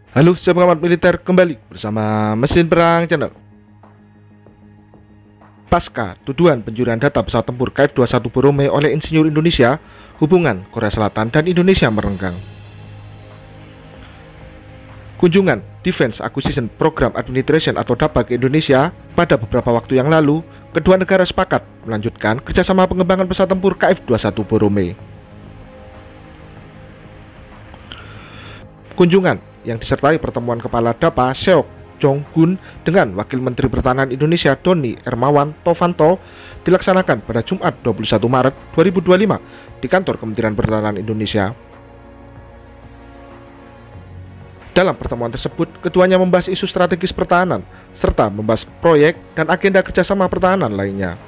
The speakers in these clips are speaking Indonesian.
Halo, saya pengamat militer kembali bersama Mesin Perang Channel. Pasca tuduhan pencurian data pesawat tempur KF-21 Boromei oleh insinyur Indonesia, hubungan Korea Selatan dan Indonesia merenggang. Kunjungan Defense Acquisition Program Administration atau DAPA ke Indonesia pada beberapa waktu yang lalu, kedua negara sepakat melanjutkan kerjasama pengembangan pesawat tempur KF-21 Boromei. Kunjungan yang disertai pertemuan Kepala DAPA Seok Jong-gun dengan Wakil Menteri Pertahanan Indonesia Doni Hermawan Tovanto dilaksanakan pada Jumat 21 Maret 2025 di kantor Kementerian Pertahanan Indonesia. Dalam pertemuan tersebut, keduanya membahas isu strategis pertahanan serta membahas proyek dan agenda kerjasama pertahanan lainnya.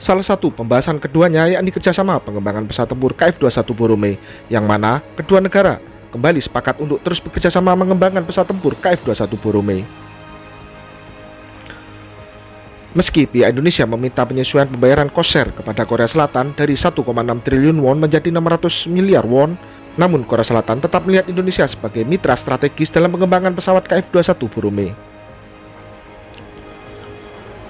Salah satu pembahasan keduanya yakni kerjasama pengembangan pesawat tempur KF-21 Boromei, yang mana kedua negara kembali sepakat untuk terus bekerjasama mengembangkan pesawat tempur KF-21 Boromei. Meski pihak Indonesia meminta penyesuaian pembayaran cost share kepada Korea Selatan dari 1,6 triliun won menjadi 600 miliar won, namun Korea Selatan tetap melihat Indonesia sebagai mitra strategis dalam pengembangan pesawat KF-21 Boromei.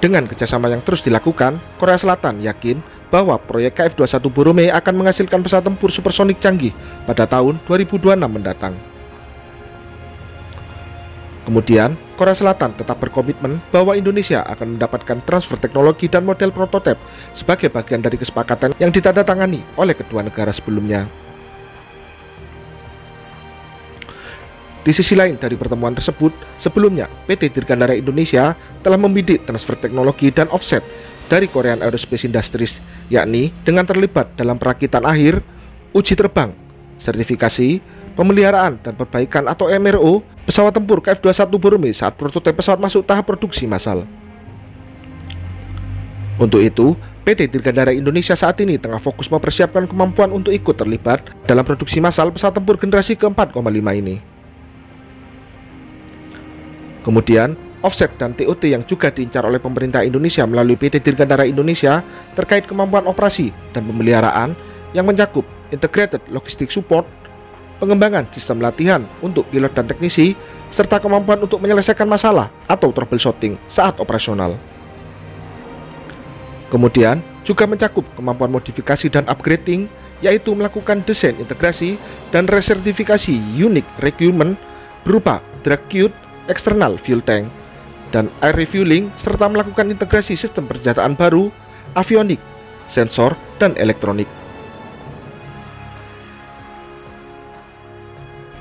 Dengan kerjasama yang terus dilakukan, Korea Selatan yakin bahwa proyek KF-21 Boromei akan menghasilkan pesawat tempur supersonik canggih pada tahun 2026 mendatang. Kemudian, Korea Selatan tetap berkomitmen bahwa Indonesia akan mendapatkan transfer teknologi dan model prototipe sebagai bagian dari kesepakatan yang ditandatangani oleh kedua negara sebelumnya. Di sisi lain dari pertemuan tersebut, sebelumnya PT Dirgantara Indonesia telah membidik transfer teknologi dan offset dari Korean Aerospace Industries, yakni dengan terlibat dalam perakitan akhir, uji terbang, sertifikasi, pemeliharaan dan perbaikan atau MRO pesawat tempur KF-21 Boromei saat prototipe pesawat masuk tahap produksi massal. Untuk itu, PT Dirgantara Indonesia saat ini tengah fokus mempersiapkan kemampuan untuk ikut terlibat dalam produksi massal pesawat tempur generasi ke-4,5 ini. Kemudian, offset dan TOT yang juga diincar oleh pemerintah Indonesia melalui PT Dirgantara Indonesia terkait kemampuan operasi dan pemeliharaan yang mencakup integrated logistic support, pengembangan sistem latihan untuk pilot dan teknisi, serta kemampuan untuk menyelesaikan masalah atau troubleshooting saat operasional. Kemudian, juga mencakup kemampuan modifikasi dan upgrading, yaitu melakukan desain integrasi dan resertifikasi unique requirement berupa drag chute, eksternal fuel tank, dan air refueling, serta melakukan integrasi sistem persenjataan baru, avionik, sensor, dan elektronik.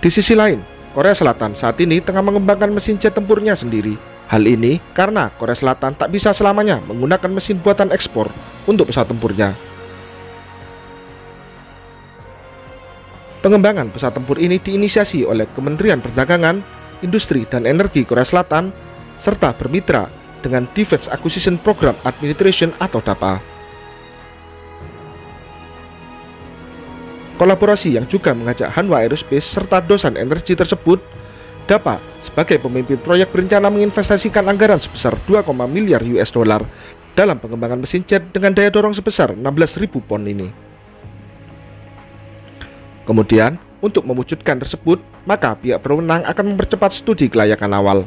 Di sisi lain, Korea Selatan saat ini tengah mengembangkan mesin jet tempurnya sendiri. Hal ini karena Korea Selatan tak bisa selamanya menggunakan mesin buatan ekspor untuk pesawat tempurnya. Pengembangan pesawat tempur ini diinisiasi oleh Kementerian Perdagangan, Industri dan Energi Korea Selatan, serta bermitra dengan Defense Acquisition Program Administration atau DAPA. Kolaborasi yang juga mengajak Hanwha Aerospace serta Dosan Energy tersebut, DAPA sebagai pemimpin proyek berencana menginvestasikan anggaran sebesar 2, miliar US dollar dalam pengembangan mesin jet dengan daya dorong sebesar 16.000 pon ini. Kemudian, untuk mewujudkan tersebut, maka pihak berwenang akan mempercepat studi kelayakan awal.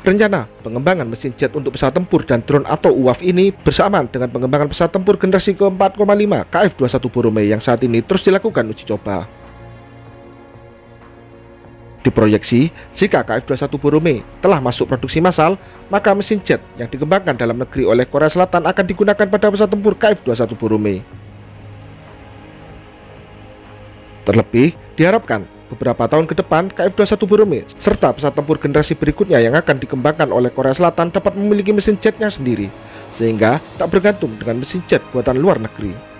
Rencana pengembangan mesin jet untuk pesawat tempur dan drone atau UAV ini bersamaan dengan pengembangan pesawat tempur generasi ke-4,5 KF-21 Boromei yang saat ini terus dilakukan uji coba. Diproyeksi, jika KF-21 Boromei telah masuk produksi massal, maka mesin jet yang dikembangkan dalam negeri oleh Korea Selatan akan digunakan pada pesawat tempur KF-21 Boromei. Terlebih, diharapkan beberapa tahun ke depan KF-21 Boromei serta pesawat tempur generasi berikutnya yang akan dikembangkan oleh Korea Selatan dapat memiliki mesin jetnya sendiri, sehingga tak bergantung dengan mesin jet buatan luar negeri.